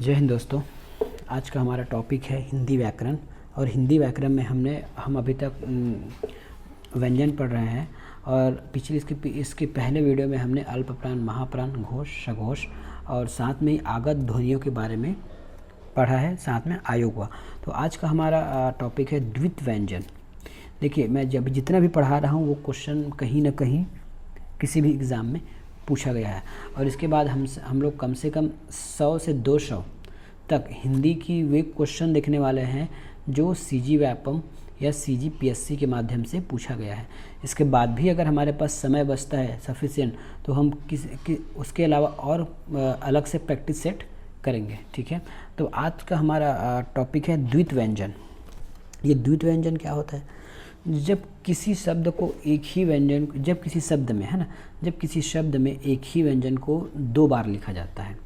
जय हिंद दोस्तों। आज का हमारा टॉपिक है हिंदी व्याकरण। और हिंदी व्याकरण में हम अभी तक व्यंजन पढ़ रहे हैं। और पिछले इसके पहले वीडियो में हमने अल्प प्राण, महाप्राण, घोष, सघोष और साथ में ही आगत ध्वनियों के बारे में पढ़ा है, साथ में आयोग हुआ। तो आज का हमारा टॉपिक है द्वित व्यंजन। देखिए, मैं जब जितना भी पढ़ा रहा हूँ वो क्वेश्चन कहीं ना कहीं किसी भी एग्ज़ाम में पूछा गया है। और इसके बाद हम लोग कम से कम 100 से 200 तक हिंदी की वे क्वेश्चन देखने वाले हैं जो सीजी व्यापम या सीजी पीएससी के माध्यम से पूछा गया है। इसके बाद भी अगर हमारे पास समय बचता है सफिशिएंट तो हम उसके अलावा और अलग से प्रैक्टिस सेट करेंगे। ठीक है, तो आज का हमारा टॉपिक है द्वित व्यंजन। ये द्वित व्यंजन क्या होता है? जब किसी शब्द को एक ही व्यंजन, जब किसी शब्द में, है ना, जब किसी शब्द में एक ही व्यंजन को 2 बार लिखा जाता है।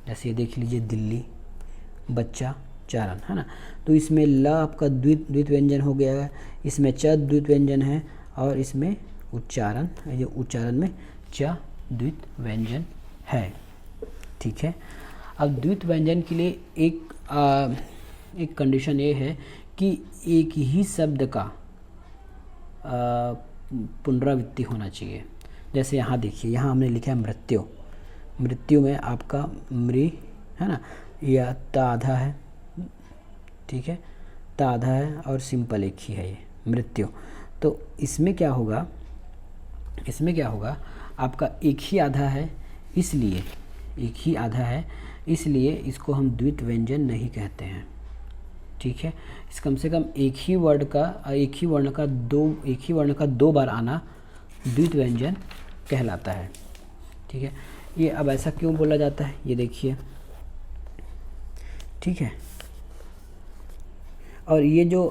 जैसे ये देख लीजिए, दिल्ली, बच्चा, चारण, है ना। तो इसमें ल आपका द्वित व्यंजन हो गया है, इसमें च द्वित व्यंजन है और इसमें उच्चारण, ये उच्चारण में च द्वित व्यंजन है। ठीक है, अब द्वित व्यंजन के लिए एक कंडीशन ये है कि एक ही शब्द का पुनरावृत्ति होना चाहिए। जैसे यहाँ देखिए, यहाँ हमने लिखा है मृत्यु। मृत्यु में आपका मृ, है ना, या ता आधा है। ठीक है, ता आधा है और सिंपल एक ही है ये मृत्यु। तो इसमें क्या होगा, आपका एक ही आधा है, इसलिए एक ही आधा है, इसलिए इसको हम द्वित व्यंजन नहीं कहते हैं। ठीक है, इस कम से कम एक ही वर्ण का 2 बार आना द्वित व्यंजन कहलाता है। ठीक है, ये अब ऐसा क्यों बोला जाता है, ये देखिए। ठीक है, और ये जो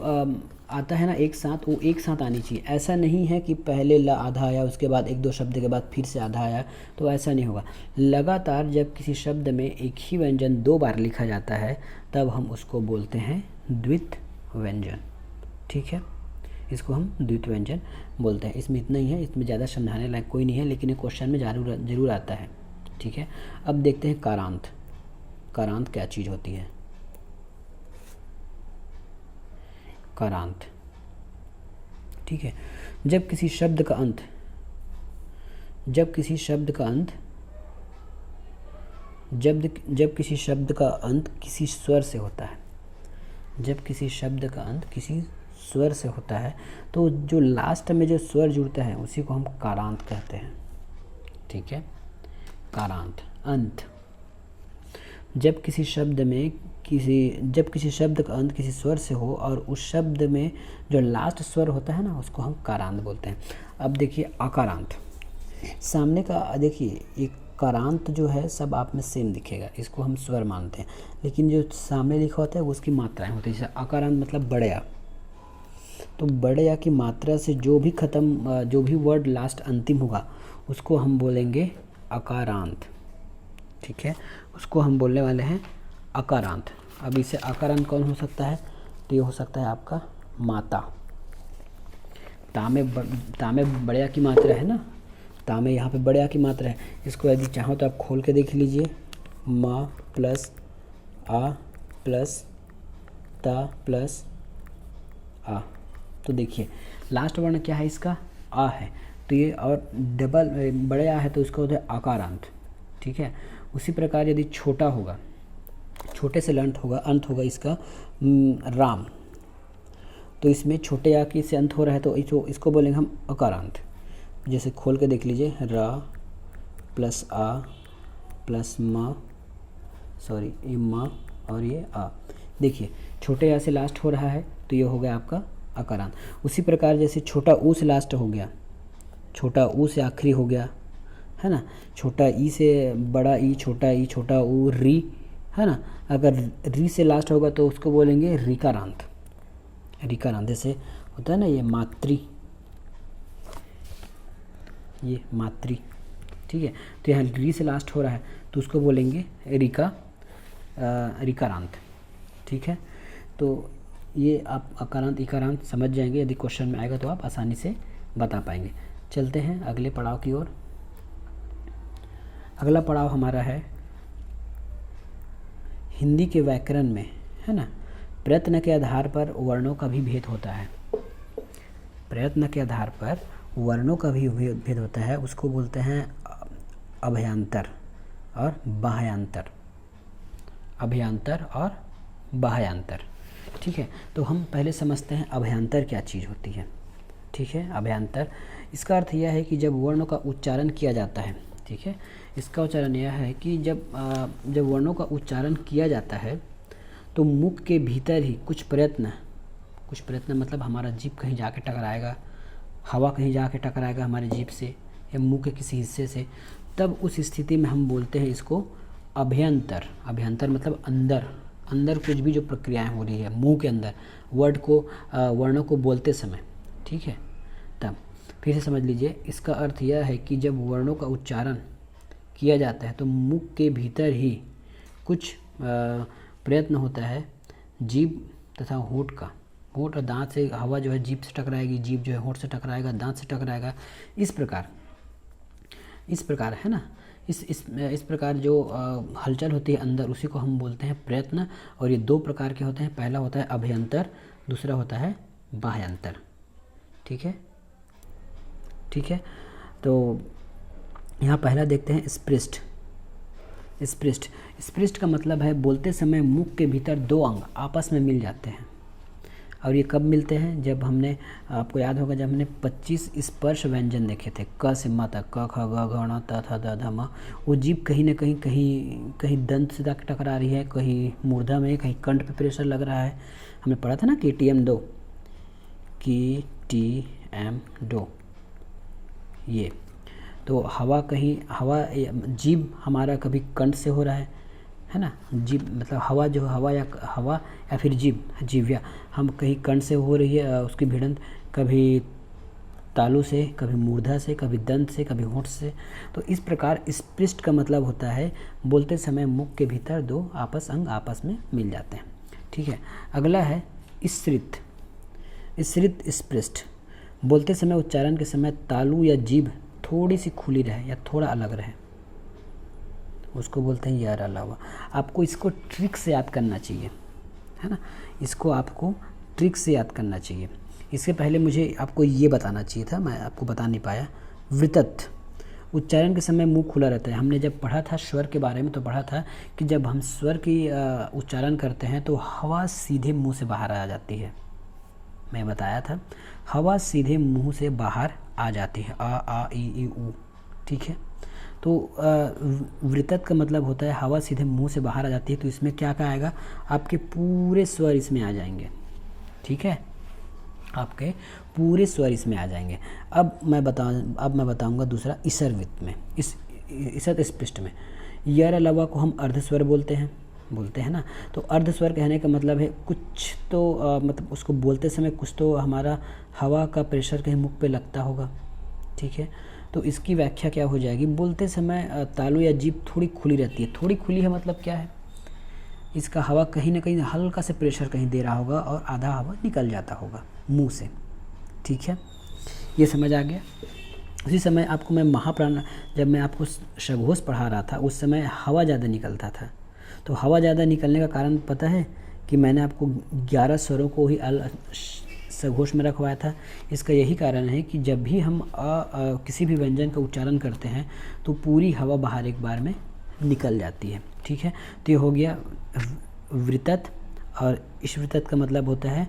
आता है ना एक साथ, वो एक साथ आनी चाहिए। ऐसा नहीं है कि पहले ल आधा आया, उसके बाद 1-2 शब्द के बाद फिर से आधा आया, तो ऐसा नहीं होगा। लगातार जब किसी शब्द में एक ही व्यंजन 2 बार लिखा जाता है तब हम उसको बोलते हैं द्वित व्यंजन। ठीक है, इसको हम द्वित व्यंजन बोलते हैं। इसमें इतना ही है, इसमें ज़्यादा समझाने लायक कोई नहीं है, लेकिन ये क्वेश्चन में ज़रूर आता है। ठीक है, अब देखते हैं कारांत। कारांत क्या चीज़ होती है? कारांत, ठीक है, जब किसी शब्द का अंत जब किसी शब्द का अंत किसी स्वर से होता है, जब किसी शब्द का अंत किसी स्वर से होता है तो जो लास्ट में जो स्वर जुड़ता है उसी को हम कारांत कहते हैं। ठीक है, कारांत अंत। जब किसी शब्द का अंत किसी स्वर से हो और उस शब्द में जो लास्ट स्वर होता है ना, उसको हम कारांत बोलते हैं। अब देखिए अकारांत, सामने का देखिए, एक कारांत जो है सब आप में सेम दिखेगा, इसको हम स्वर मानते हैं, लेकिन जो सामने लिखा होता है वो उसकी मात्राएं होती है। जैसे अकारांत मतलब बड़या, तो बड़या की मात्रा से जो भी वर्ड लास्ट अंतिम होगा उसको हम बोलेंगे अकारांत। ठीक है, उसको हम बोलने वाले हैं अकारांत। अब इसे अकारांत कौन हो सकता है? तो ये हो सकता है आपका माता। ता में बड़या की मात्रा है ना, ता में यहाँ पे बड़या की मात्रा है। इसको यदि चाहो तो आप खोल के देख लीजिए, मा प्लस आ प्लस ता प्लस आ। तो देखिए लास्ट वर्ण क्या है इसका? आ है, तो ये और डबल बड़या है तो इसका होता है अकारांत। ठीक है, उसी प्रकार यदि छोटा होगा, छोटे से अंत होगा इसका राम, तो इसमें छोटे आ की से अंत हो रहा है तो इसको बोलेंगे हम अकारांत। जैसे खोल के देख लीजिए, रा प्लस आ प्लस मा, सॉरी ये मा और ये आ। देखिए छोटे आ से लास्ट हो रहा है तो ये हो गया आपका अकारांत। उसी प्रकार जैसे छोटा ऊ से लास्ट हो गया, छोटा ऊ से आखिरी हो गया, है ना, छोटा ई से बड़ा ई, छोटा ऊ, री, है ना। अगर री से लास्ट होगा तो उसको बोलेंगे रिकारांत। रिकारांत जैसे होता है ना ये मातृ। ठीक है, तो यहाँ री से लास्ट हो रहा है तो उसको बोलेंगे रिकारांत। ठीक है, तो ये आप अकारांत इकारांत समझ जाएंगे, यदि क्वेश्चन में आएगा तो आप आसानी से बता पाएंगे। चलते हैं अगले पड़ाव की ओर। अगला पड़ाव हमारा है हिंदी के व्याकरण में, है ना, प्रयत्न के आधार पर वर्णों का भी भेद होता है। प्रयत्न के आधार पर वर्णों का भी भेद होता है, उसको बोलते हैं अभयांतर और बाह्यांतर। अभयांतर और बाह्यांतर, ठीक है। तो हम पहले समझते हैं अभयांतर क्या चीज़ होती है, ठीक है। अभयांतर, इसका अर्थ यह है कि जब वर्णों का उच्चारण किया जाता है, ठीक है, इसका उच्चारण यह है कि जब वर्णों का उच्चारण किया जाता है तो मुख के भीतर ही कुछ प्रयत्न मतलब हमारा जीभ कहीं जाके टकराएगा, हवा कहीं जाके टकराएगा हमारे जीभ से या मुंह के किसी हिस्से से, तब उस स्थिति में हम बोलते हैं इसको अभ्यंतर। अभ्यंतर मतलब अंदर कुछ भी जो प्रक्रियाएं हो रही है मुंह के अंदर वर्णों को बोलते समय, ठीक है। तब फिर से समझ लीजिए, इसका अर्थ यह है कि जब वर्णों का उच्चारण किया जाता है तो मुख के भीतर ही कुछ प्रयत्न होता है जीभ तथा होंठ का। होंठ और दांत से हवा जो है जीभ से टकराएगी, जीभ जो है होंठ से टकराएगा, दांत से टकराएगा, इस प्रकार है ना। इस प्रकार जो हलचल होती है अंदर, उसी को हम बोलते हैं प्रयत्न। और ये दो प्रकार के होते हैं, पहला होता है अभ्यंतर, दूसरा होता है बाह्यंतर, ठीक है, ठीक है। तो यहाँ पहला देखते हैं स्पृष्ट। स्पृष्ट का मतलब है बोलते समय मुख के भीतर दो अंग आपस में मिल जाते हैं। और ये कब मिलते हैं? जब हमने, आपको याद होगा, जब हमने 25 स्पर्श व्यंजन देखे थे, क से म तक, क ख ग घ ण त थ द ध म, वो जीभ कहीं ना कहीं दंत से टकरा रही है, कहीं मूर्धा में, कहीं कंठ पे प्रेशर लग रहा है। हमने पढ़ा था ना KTM2, KTM2, ये तो हवा जीभ हमारा कभी कंठ से हो रहा है ना, जीभ मतलब हवा या फिर जीभ हम कहीं कंठ से हो रही है उसकी भिड़ंत, कभी तालू से, कभी मूर्धा से, कभी दंत से, कभी होंठ से। तो इस प्रकार स्पृष्ट का मतलब होता है बोलते समय मुख के भीतर दो अंग आपस में मिल जाते हैं, ठीक है। अगला है स्रित स्पृष्ट। बोलते समय उच्चारण के समय तालू या जीभ थोड़ी सी खुली रहे या थोड़ा अलग रहे, उसको बोलते हैं यार अलावा। आपको इसको ट्रिक से याद करना चाहिए, है ना, इसको आपको ट्रिक से याद करना चाहिए। इसके पहले मुझे आपको ये बताना चाहिए था, मैं आपको बता नहीं पाया। वृत्त, उच्चारण के समय मुंह खुला रहता है। हमने जब पढ़ा था स्वर के बारे में तो पढ़ा था कि जब हम स्वर की उच्चारण करते हैं तो हवा सीधे मुंह से बाहर आ जाती है। मैं बताया था, हवा सीधे मुंह से बाहर आ जाती है, आ ई ऊ, ठीक है। तो वृत्त का मतलब होता है हवा सीधे मुंह से बाहर आ जाती है। तो इसमें क्या आएगा, आपके पूरे स्वर इसमें आ जाएंगे, ठीक है, आपके पूरे स्वर इसमें आ जाएंगे। अब मैं बताऊंगा दूसरा ईसर वृत्त में, ईसर स्पृष्ट में। यर अलावा को हम अर्धस्वर बोलते हैं ना। तो अर्धस्वर कहने का मतलब है कुछ तो मतलब उसको बोलते समय कुछ तो हमारा हवा का प्रेशर कहीं मुख पे लगता होगा, ठीक है। तो इसकी व्याख्या क्या हो जाएगी, बोलते समय तालू या जीभ थोड़ी खुली रहती है। थोड़ी खुली है मतलब क्या है, इसका हवा कहीं ना कहीं हल्का से प्रेशर कहीं दे रहा होगा और आधा हवा निकल जाता होगा मुंह से, ठीक है, ये समझ आ गया। उसी समय आपको मैं जब मैं आपको सघोष पढ़ा रहा था उस समय हवा ज़्यादा निकलता था। तो हवा ज़्यादा निकलने का कारण पता है कि मैंने आपको 11 स्वरों को ही सघोष में रखवाया था। इसका यही कारण है कि जब भी हम किसी भी व्यंजन का उच्चारण करते हैं तो पूरी हवा बाहर एक बार में निकल जाती है, ठीक है। तो ये हो गया वृत्त। और स्पृष्ट का मतलब होता है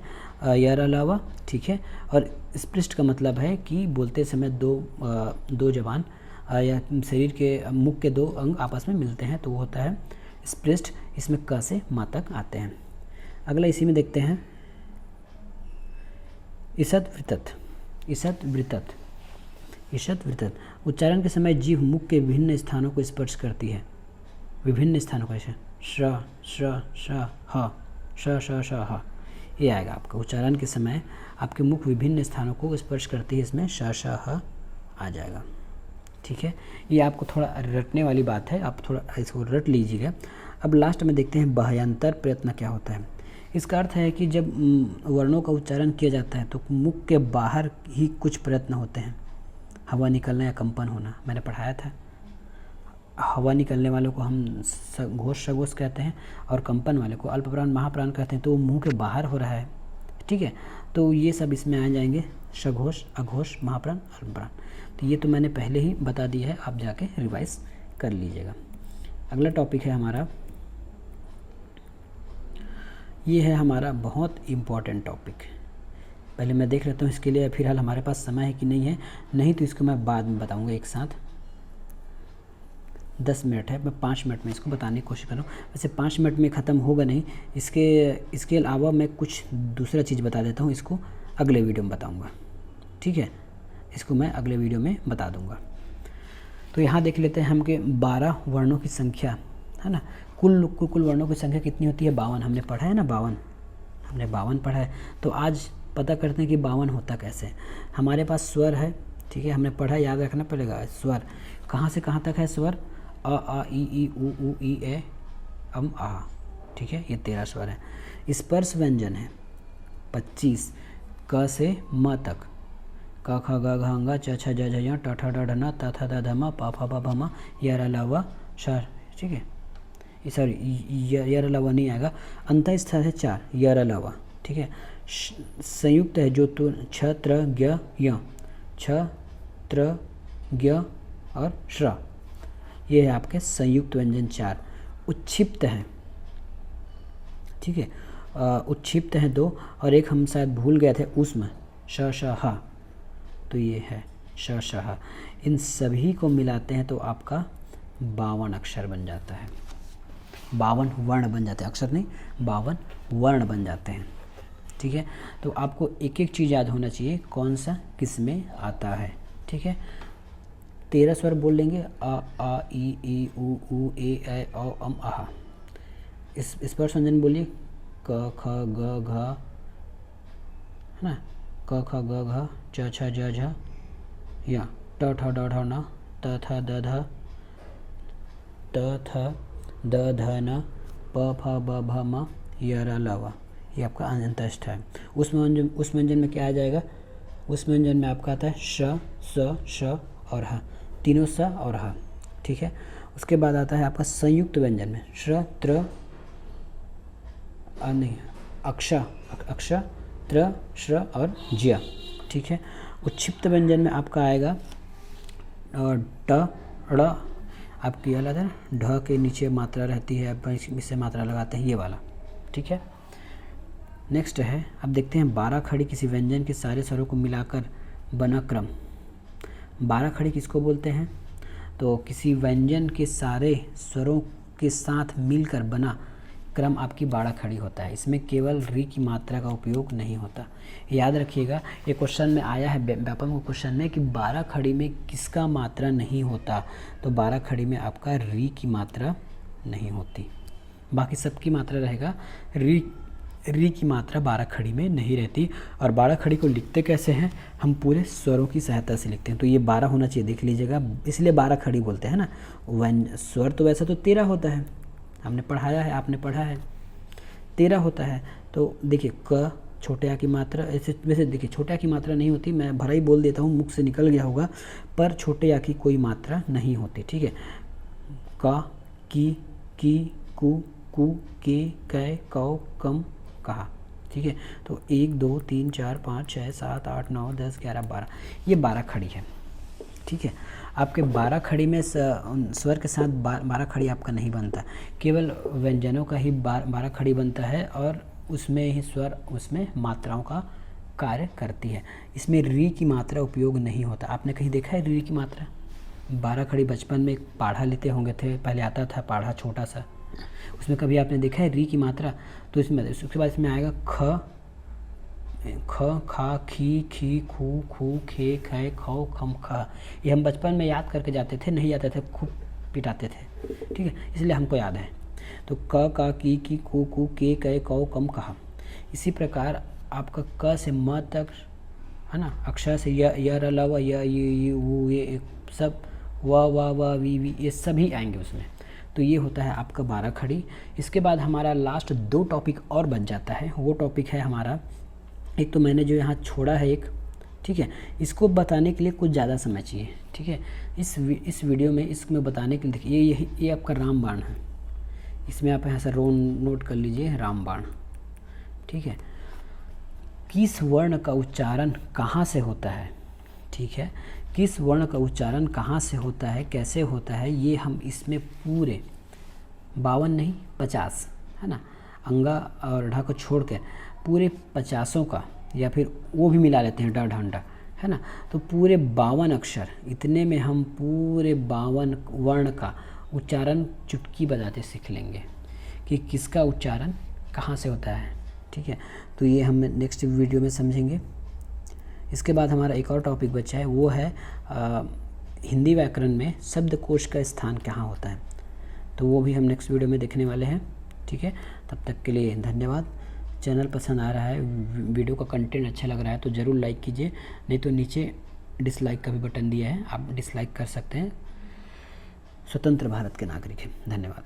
यार अलावा, ठीक है। और स्पृष्ट का मतलब है कि बोलते समय दो जबान या शरीर के मुख के दो अंग आपस में मिलते हैं, तो वो होता है स्पृष्ट। इसमें क से मा तक आते हैं। अगला इसी में देखते हैं ईषत् वृत्त। उच्चारण के समय जीभ मुख के विभिन्न स्थानों को स्पर्श करती है, विभिन्न स्थानों को, ऐसे श ये आएगा आपका। उच्चारण के समय आपके मुख विभिन्न स्थानों को स्पर्श करती है, इसमें श ह आ जाएगा, ठीक है। ये आपको थोड़ा रटने वाली बात है, आप थोड़ा इसको रट लीजिएगा। अब लास्ट में देखते हैं बाह्यांतर प्रयत्न क्या होता है। इसका अर्थ है कि जब वर्णों का उच्चारण किया जाता है तो मुख के बाहर ही कुछ प्रयत्न होते हैं, हवा निकलना या कंपन होना, मैंने पढ़ाया था। हवा निकलने वालों को हम घोष सघोष कहते हैं, और कंपन वाले को अल्पप्राण महाप्राण कहते हैं। तो वो मुंह के बाहर हो रहा है, ठीक है। तो ये सब इसमें आ जाएंगे, सघोष, अघोष, महाप्राण, अल्पप्राण। तो ये तो मैंने पहले ही बता दिया है, आप जाके रिवाइज कर लीजिएगा। अगला टॉपिक है हमारा, ये है हमारा बहुत इम्पॉर्टेंट टॉपिक। पहले मैं देख लेता हूँ इसके लिए फिलहाल हमारे पास समय है कि नहीं है, नहीं तो इसको मैं बाद में बताऊँगा एक साथ। 10 मिनट है, मैं 5 मिनट में इसको बताने की कोशिश कर रहा हूँ। वैसे 5 मिनट में ख़त्म होगा नहीं, इसके अलावा मैं कुछ दूसरा चीज़ बता देता हूँ, इसको अगले वीडियो में बताऊँगा, ठीक है। इसको मैं अगले वीडियो में बता दूँगा। तो यहाँ देख लेते हैं हम के 12 वर्णों की संख्या है ना। कुल वर्णों की संख्या कितनी होती है? 52। हमने पढ़ा है ना 52, हमने 52 पढ़ा है। तो आज पता करते हैं कि 52 होता कैसे। हमारे पास स्वर है, ठीक है, हमने पढ़ा, याद रखना पड़ेगा। स्वर कहाँ से कहाँ तक है? स्वर अ आ ई उ ई ए अम आ, ठीक है, ये 13 स्वर है। स्पर्श व्यंजन है 25, क से म तक, क ख ग घ अंगा च छ ज झ य ट ठ ड ढ न त थ द ध म प फ ब भ म य र ल व श, ठीक है। सॉरी, य र ल व नहीं आएगा। अंतःस्थ है 4, य र ल व, ठीक है। संयुक्त है जो तो छ त्र ज्ञ य, छ त्र ज्ञ और श्र, ये है आपके संयुक्त व्यंजन 4। उच्छिप्त है, ठीक है, उच्छिप्त है 2, और एक हम शायद भूल गए थे, उष्म, श श ह, तो ये है श श ह। इन सभी को मिलाते हैं तो आपका 52 अक्षर बन जाता है, 52 वर्ण बन जाते हैं, अक्षर नहीं 52 वर्ण बन जाते हैं, ठीक है। तो आपको एक एक चीज़ याद होना चाहिए, कौन सा किस में आता है, ठीक है। 13 स्वर बोल लेंगे, अ आ ई उ ए ऐ औ अम आहा। इस स्पर्श व्यंजन बोलिए, क ख ग घ, है ना, क ख ग घ च छ ज झ या ट ठ ड ढ न त थ द ध न प फ ब भ म य र ल व, ये आपका अंतःस्थ है। उस व्यंजन में क्या आ जाएगा? उस व्यंजन में आपका आता है श, स, श और ह, तीनों स और ह, ठीक है। उसके बाद आता है आपका संयुक्त व्यंजन में श्र, त्र, नहीं, अक्ष, त्र, श्र और ज्य, ठीक है। उच्छिप्त व्यंजन में आपका आएगा ट, ड़, आपकी अलग है, ढ के नीचे मात्रा रहती है, इससे मात्रा लगाते हैं, ये वाला, ठीक है। नेक्स्ट है, अब देखते हैं 12 खड़ी किसी व्यंजन के सारे स्वरों को मिलाकर बना क्रम। 12 खड़ी किसको बोलते हैं? तो किसी व्यंजन के सारे स्वरों के साथ मिलकर बना क्रम आपकी 12 खड़ी होता है। इसमें केवल री की मात्रा का उपयोग नहीं होता। याद रखिएगा, ये क्वेश्चन में आया है, व्यापक क्वेश्चन में, कि 12 खड़ी में किसका मात्रा नहीं होता? तो 12 खड़ी में आपका री की मात्रा नहीं होती, बाकी सबकी मात्रा रहेगा। री की मात्रा 12 खड़ी में नहीं रहती। और 12 खड़ी को लिखते कैसे हैं? हम पूरे स्वरों की सहायता से लिखते हैं। तो ये 12 होना चाहिए, देख लीजिएगा, इसलिए 12 खड़ी बोलते हैं ना। स्वर तो वैसे तो 13 होता है, हमने पढ़ाया है, आपने पढ़ा है, 13 होता है। तो देखिए, क छोटे आ की मात्रा, ऐसे वैसे देखिए छोटे आ की मात्रा नहीं होती, मैं भरा ही बोल देता हूँ, मुख से निकल गया होगा, पर छोटे आ की कोई मात्रा नहीं होती, ठीक है। का, की, कु, के, कै, कौ, कम, कहा, ठीक है। तो 1 2 3 4 5 6 7 8 9 10 11 12, ये 12 खड़ी है, ठीक है। आपके 12 खड़ी में स्वर के साथ 12 खड़ी आपका नहीं बनता, केवल व्यंजनों का ही 12 खड़ी बनता है, और उसमें ही स्वर, उसमें मात्राओं का कार्य करती है। इसमें री की मात्रा उपयोग नहीं होता। आपने कहीं देखा है री की मात्रा? 12 खड़ी बचपन में पाढ़ा लेते होंगे थे, पहले आता था पाढ़ा छोटा सा, उसमें कभी आपने देखा है री की मात्रा? तो इसमें, उसके बाद इसमें आएगा ख, खा, खी, खू, खे, खे, खौ, खम, ख। ये हम बचपन में याद करके जाते थे, नहीं जाते थे, खूब पिटाते थे, ठीक है, इसलिए हमको याद है। तो क, का, की, कू, के, कै, कौ, कम, कहा। इसी प्रकार आपका क से म तक, है ना, अक्षर से य र ल व, ये सब, व वी, ये सभी आएंगे उसमें। तो ये होता है आपका 12 खड़ी। इसके बाद हमारा लास्ट 2 टॉपिक और बच जाता है। वो टॉपिक है हमारा, एक तो मैंने जो यहाँ छोड़ा है, एक ठीक है। इसको बताने के लिए कुछ ज़्यादा समय चाहिए, ठीक है। इस वीडियो में इसमें बताने के लिए देखिए ये आपका रामबाण है, इसमें आप यहाँ से नोट कर लीजिए रामबाण, ठीक है। किस वर्ण का उच्चारण कहाँ से होता है, ठीक है, किस वर्ण का उच्चारण कहाँ से होता है, कैसे होता है, ये हम इसमें पूरे 52 नहीं 50 है ना, अंगा और ढा को छोड़ के पूरे 50 का, या फिर वो भी मिला लेते हैं डा ढंडा, है ना। तो पूरे 52 अक्षर, इतने में हम पूरे 52 वर्ण का उच्चारण चुटकी बजाते सीख लेंगे कि किसका उच्चारण कहाँ से होता है, ठीक है। तो ये हम नेक्स्ट वीडियो में समझेंगे। इसके बाद हमारा एक और टॉपिक बचा है, वो है हिंदी व्याकरण में शब्दकोश का स्थान कहाँ होता है, तो वो भी हम नेक्स्ट वीडियो में देखने वाले हैं, ठीक है। तब तक के लिए धन्यवाद। चैनल पसंद आ रहा है, वीडियो का कंटेंट अच्छा लग रहा है तो ज़रूर लाइक कीजिए, नहीं तो नीचे डिसलाइक का भी बटन दिया है, आप डिसलाइक कर सकते हैं। स्वतंत्र भारत के नागरिक हैं। धन्यवाद।